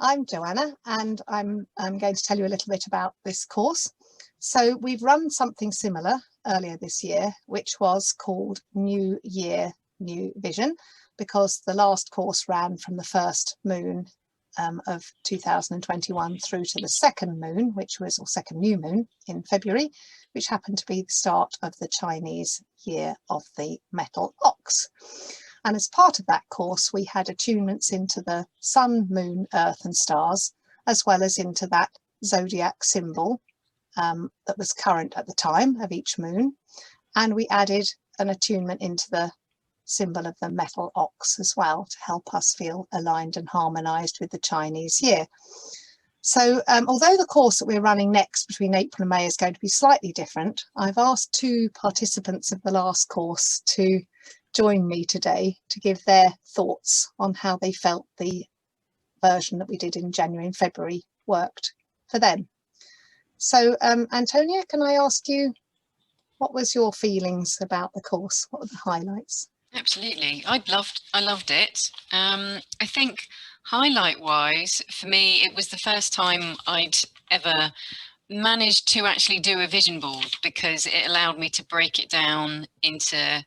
I'm Joanna, and I'm going to tell you a little bit about this course. So we've run something similar earlier this year, which was called New Year, New Vision, because the last course ran from the first moon of 2021 through to the second moon, or second new moon in February, which happened to be the start of the Chinese year of the metal ox. And as part of that course, we had attunements into the sun, moon, earth and stars, as well as into that zodiac symbol that was current at the time of each moon. And we added an attunement into the symbol of the metal ox as well, to help us feel aligned and harmonized with the Chinese year. So although the course that we're running next between April and May is going to be slightly different, I've asked two participants of the last course to join me today to give their thoughts on how they felt the version that we did in January and February worked for them. So Antonia, can I ask you, what was your feelings about the course? What were the highlights? Absolutely, I loved it. I think highlight wise for me, it was the first time I'd ever managed to actually do a vision board, because it allowed me to break it down into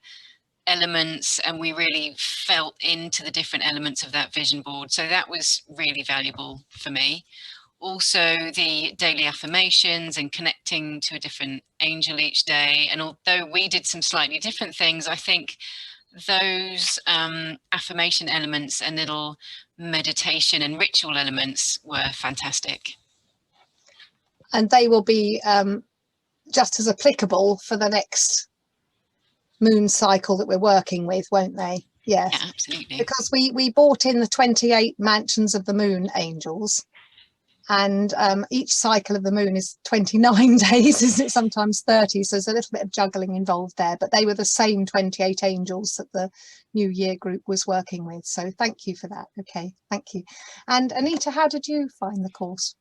elements, and we really felt into the different elements of that vision board. So that was really valuable for me. Also the daily affirmations and connecting to a different angel each day. And although we did some slightly different things, I think those affirmation elements and little meditation and ritual elements were fantastic. And they will be just as applicable for the next moon cycle that we're working with, won't they? Yes. Yeah, absolutely. Because we brought in the 28 mansions of the moon angels, and each cycle of the moon is 29 days, isn't it? Sometimes 30, so there's a little bit of juggling involved there, but they were the same 28 angels that the New Year group was working with. So thank you for that. Okay, thank you. And Anita, how did you find the course?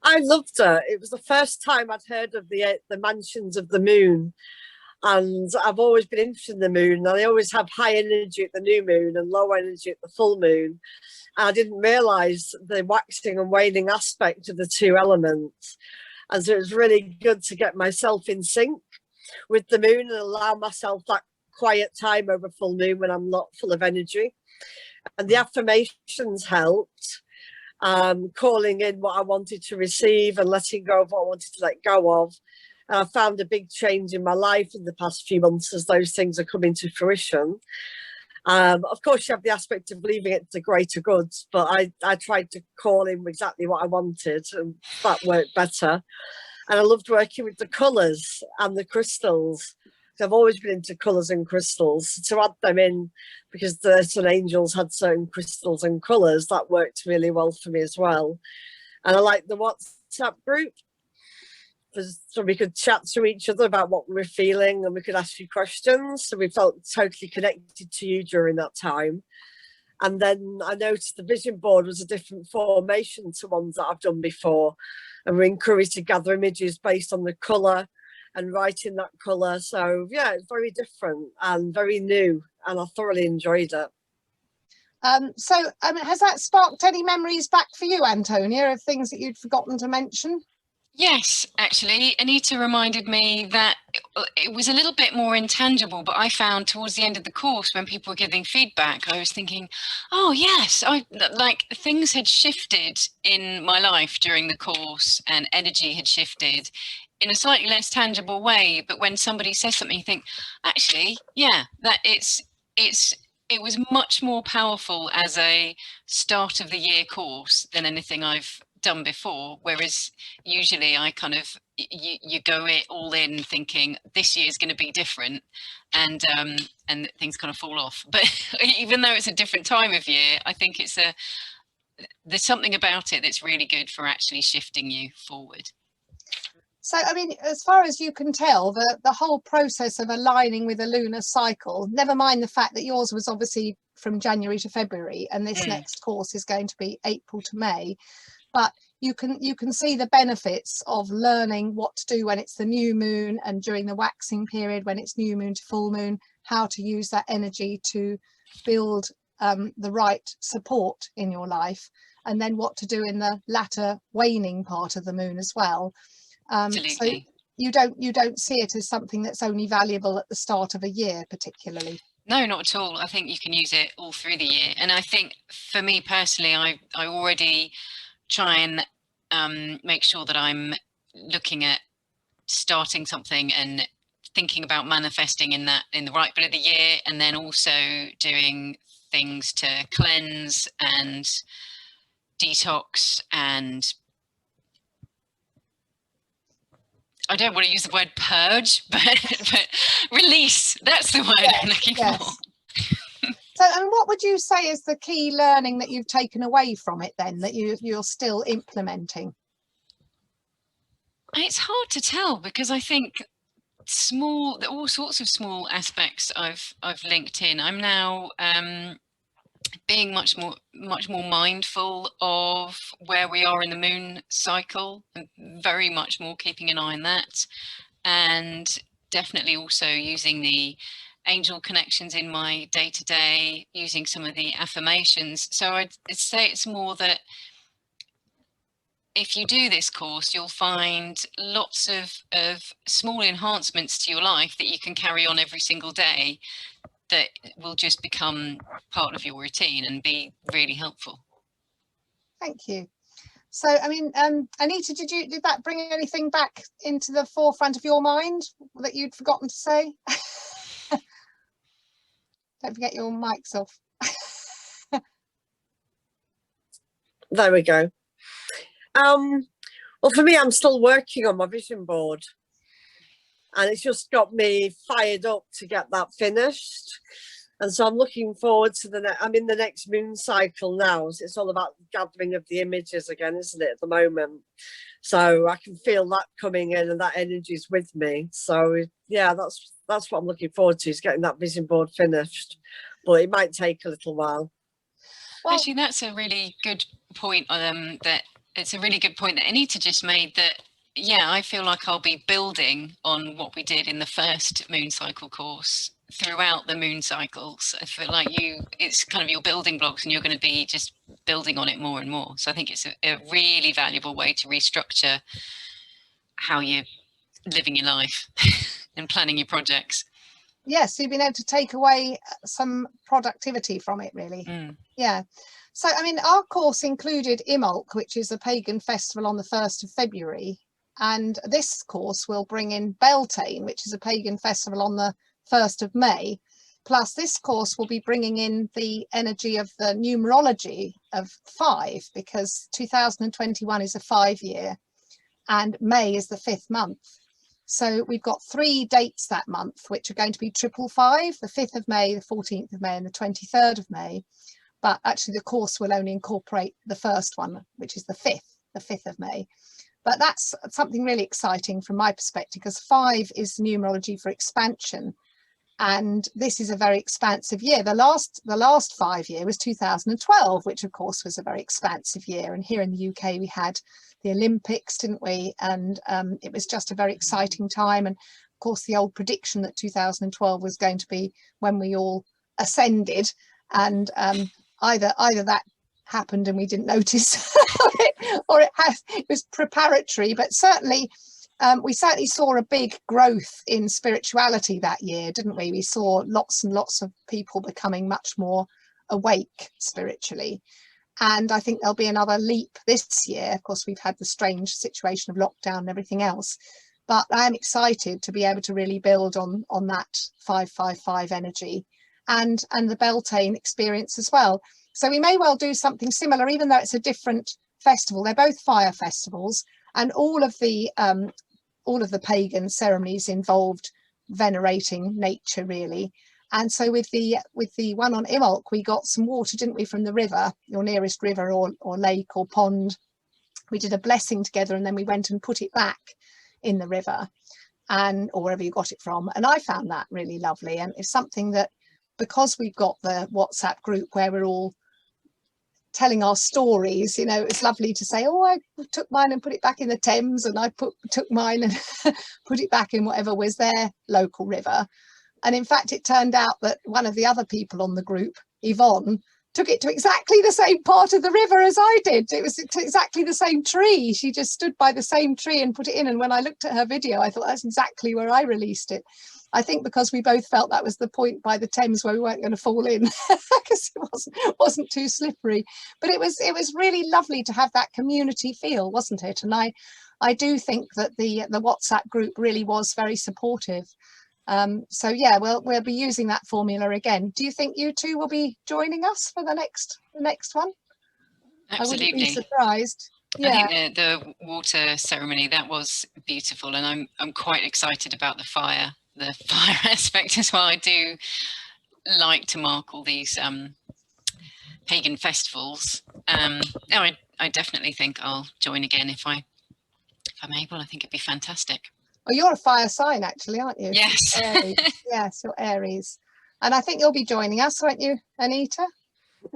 I loved it. It was the first time I'd heard of the mansions of the moon, and I've always been interested in the moon, and I always have high energy at the new moon and low energy at the full moon. And I didn't realise the waxing and waning aspect of the two elements, and so it was really good to get myself in sync with the moon and allow myself that quiet time over full moon when I'm not full of energy. And the affirmations helped. Calling in what I wanted to receive and letting go of what I wanted to let go of. And I found a big change in my life in the past few months as those things are coming to fruition. Of course, you have the aspect of leaving it to greater good, but I tried to call in exactly what I wanted, and that worked better. And I loved working with the colours and the crystals. I've always been into colours and crystals. To add them in, because the Sun Angels had certain crystals and colours, that worked really well for me as well. And I like the WhatsApp group, so we could chat to each other about what we were feeling, and we could ask you questions. So we felt totally connected to you during that time. And then I noticed the vision board was a different formation to ones that I've done before. And we're encouraged to gather images based on the colour and write in that colour. So yeah, it's very different and very new, and I thoroughly enjoyed it. Has that sparked any memories back for you, Antonia, of things that you'd forgotten to mention? Yes, actually, Anita reminded me that it was a little bit more intangible, but I found towards the end of the course, when people were giving feedback, I was thinking, oh yes, like things had shifted in my life during the course, and energy had shifted in a slightly less tangible way. But when somebody says something, you think, actually, yeah, that it was much more powerful as a start of the year course than anything I've done before. Whereas usually I kind of, you go it all in thinking this year is going to be different, and things kind of fall off. But even though it's a different time of year, I think there's something about it that's really good for actually shifting you forward. So, I mean, as far as you can tell, the whole process of aligning with a lunar cycle, never mind the fact that yours was obviously from January to February, and this next course is going to be April to May, but you can see the benefits of learning what to do when it's the new moon, and during the waxing period when it's new moon to full moon, how to use that energy to build the right support in your life, and then what to do in the latter waning part of the moon as well. So you don't see it as something that's only valuable at the start of a year particularly. No, not at all. I think you can use it all through the year. And I think for me personally, I already try and make sure that I'm looking at starting something and thinking about manifesting in the right bit of the year, and then also doing things to cleanse and detox, and I don't want to use the word purge, but release. That's the word I'm looking for. So, and what would you say is the key learning that you've taken away from it then, that you're still implementing? It's hard to tell, because I think all sorts of small aspects I've linked in. I'm now being much more mindful of where we are in the moon cycle, and very much more keeping an eye on that, and definitely also using the angel connections in my day-to-day, using some of the affirmations. So I'd say it's more that if you do this course, you'll find lots of small enhancements to your life that you can carry on every single day, that will just become part of your routine and be really helpful. Thank you. So, I mean, Anita, did that bring anything back into the forefront of your mind that you'd forgotten to say? Don't forget your mic's off. There we go. Well, for me, I'm still working on my vision board, and it's just got me fired up to get that finished. And so I'm looking forward to I'm in the next moon cycle now. So it's all about gathering of the images again, isn't it, at the moment? So I can feel that coming in, and that energy's with me. So yeah, that's what I'm looking forward to, is getting that vision board finished. But it might take a little while. Well, actually, that's a really good point. It's a really good point that Anita just made, that yeah, I feel like I'll be building on what we did in the first moon cycle course throughout the moon cycles. I feel like it's kind of your building blocks, and you're going to be just building on it more and more. So I think it's a really valuable way to restructure how you're living your life and planning your projects. Yes, so you've been able to take away some productivity from it, really. Yeah. So, I mean, our course included Imbolc, which is a pagan festival on the 1st of February. And this course will bring in Beltane, which is a pagan festival on the 1st of May. Plus, this course will be bringing in the energy of the numerology of 5, because 2021 is a 5-year and May is the 5th month. So we've got 3 dates that month, which are going to be 555, the 5th of May, the 14th of May, and the 23rd of May. But actually the course will only incorporate the first one, which is the 5th of May. But that's something really exciting from my perspective, because 5 is numerology for expansion. And this is a very expansive year. The last 5 year was 2012, which of course was a very expansive year. And here in the UK, we had the Olympics, didn't we? And it was just a very exciting time. And of course, the old prediction that 2012 was going to be when we all ascended, and either that happened and we didn't notice, or it was preparatory. But certainly we certainly saw a big growth in spirituality that year, didn't we? We saw lots and lots of people becoming much more awake spiritually. And I think there'll be another leap this year. Of course, we've had the strange situation of lockdown and everything else, but I'm excited to be able to really build on that 555 energy and the Beltane experience as well. So we may well do something similar, even though it's a different festival. They're both fire festivals, and all of the pagan ceremonies involved venerating nature, really. And so with the one on Imbolc, we got some water, didn't we, from the river, your nearest river or lake or pond. We did a blessing together, and then we went and put it back in the river, or wherever you got it from. And I found that really lovely. And it's something that, because we've got the WhatsApp group where we're all telling our stories, you know, it's lovely to say, oh, I took mine and put it back in the Thames, and I took mine and put it back in whatever was their local river. And in fact, it turned out that one of the other people on the group Yvonne took it to exactly the same part of the river as I did. It was to exactly the same tree. She just stood by the same tree and put it in. And when I looked at her video, I thought that's exactly where I released it. I think because we both felt that was the point by the Thames where we weren't going to fall in, because it wasn't too slippery. But it was really lovely to have that community feel, wasn't it? And I do think that the WhatsApp group really was very supportive. So yeah, we'll be using that formula again. Do you think you two will be joining us for the next one? Absolutely. I wouldn't be surprised. Yeah. I think the water ceremony, that was beautiful, and I'm quite excited about the fire aspect as well. I do like to mark all these pagan festivals. No, I definitely think I'll join again if I'm able. I think it'd be fantastic. Well, you're a fire sign, actually, aren't you? Yes. Aries. Yes, you're Aries. And I think you'll be joining us, won't you, Anita?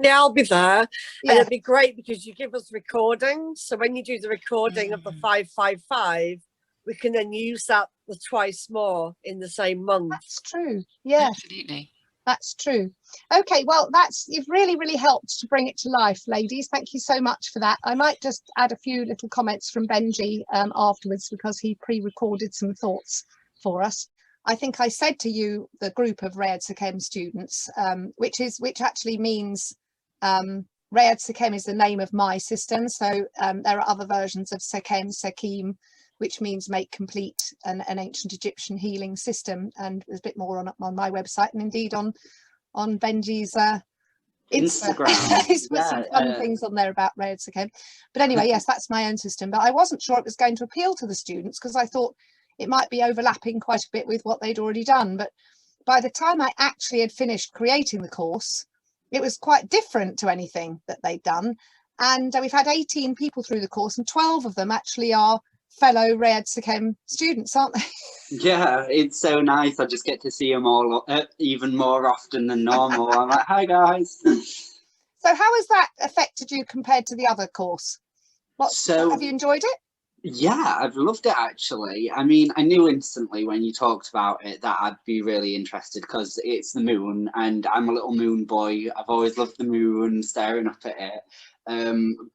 Yeah, I'll be there. Yeah. And it'd be great because you give us recordings. So when you do the recording of the 555, we can then use that twice more in the same month. That's true. Yeah. Absolutely. That's true. Okay, well, you've really helped to bring it to life, ladies. Thank you so much for that. I might just add a few little comments from Benji afterwards, because he pre-recorded some thoughts for us. I think I said to you, the group of Reyad Sekh students, which actually means Reyad Sekh is the name of my system. So there are other versions of Sekhim, which means make complete an ancient Egyptian healing system. And there's a bit more on my website, and indeed on Benji's Instagram. He's put some fun things on there about Reyad Sekh. But anyway, yes, that's my own system. But I wasn't sure it was going to appeal to the students, because I thought it might be overlapping quite a bit with what they'd already done. But by the time I actually had finished creating the course, it was quite different to anything that they'd done. And we've had 18 people through the course, and 12 of them actually are fellow Reyad Sekh students, aren't they? Yeah, it's so nice. I just get to see them all even more often than normal. I'm like, hi guys. So how has that affected you compared to the other course? Have you enjoyed it? Yeah, I've loved it actually. I mean, I knew instantly when you talked about it that I'd be really interested, because it's the moon and I'm a little moon boy. I've always loved the moon, staring up at it.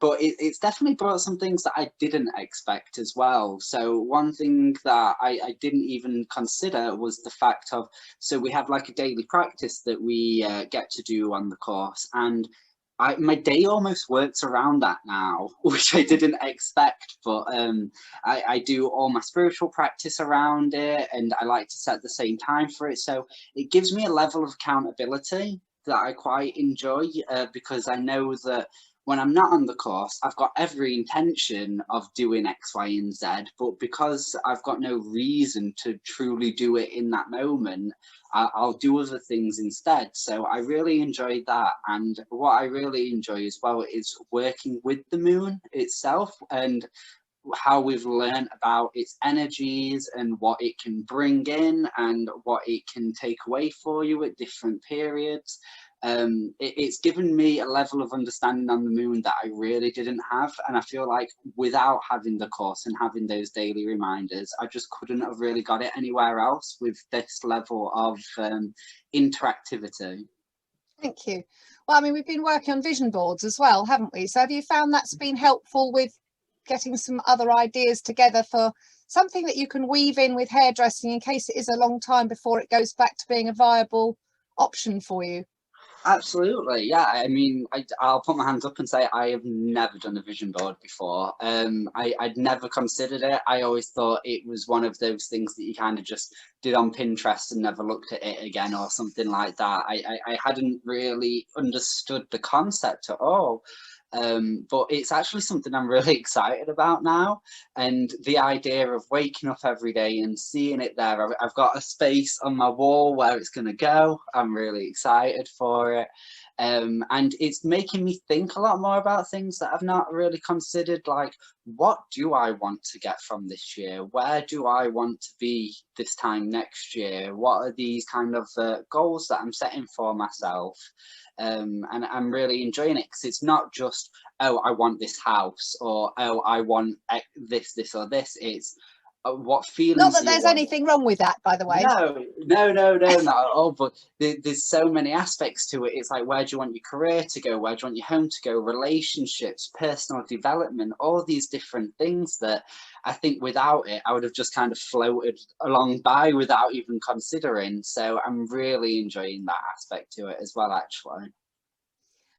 But it's definitely brought some things that I didn't expect as well. So one thing that I didn't even consider was the fact of, so we have like a daily practice that we get to do on the course, and my day almost works around that now, which I didn't expect. But I do all my spiritual practice around it, and I like to set the same time for it. So it gives me a level of accountability that I quite enjoy, because I know that when I'm not on the course, I've got every intention of doing X, Y, and Z, but because I've got no reason to truly do it in that moment, I'll do other things instead. So I really enjoyed that. And what I really enjoy as well is working with the moon itself, and how we've learned about its energies and what it can bring in and what it can take away for you at different periods. It's given me a level of understanding on the moon that I really didn't have, and I feel like without having the course and having those daily reminders, I just couldn't have really got it anywhere else with this level of interactivity. Thank you. Well, I mean, we've been working on vision boards as well, haven't we? So have you found that's been helpful with getting some other ideas together for something that you can weave in with hairdressing in case it is a long time before it goes back to being a viable option for you? Absolutely, yeah. I mean, I'll put my hands up and say I have never done a vision board before. I'd never considered it. I always thought it was one of those things that you kind of just did on Pinterest and never looked at it again or something like that. I hadn't really understood the concept at all. But it's actually something I'm really excited about now, and the idea of waking up every day and seeing it there. I've got a space on my wall where it's going to go. I'm really excited for it, and it's making me think a lot more about things that I've not really considered, like what do I want to get from this year? Where do I want to be this time next year? What are these kind of goals that I'm setting for myself? And I'm really enjoying it, because it's not just, oh, I want this house, or oh, I want this or this. It's what feelings. Not that there's anything wrong with that, by the way. No, not at all. But there's so many aspects to it. It's like, where do you want your career to go? Where do you want your home to go? Relationships, personal development, all these different things that I think without it, I would have just kind of floated along by without even considering. So I'm really enjoying that aspect to it as well, actually.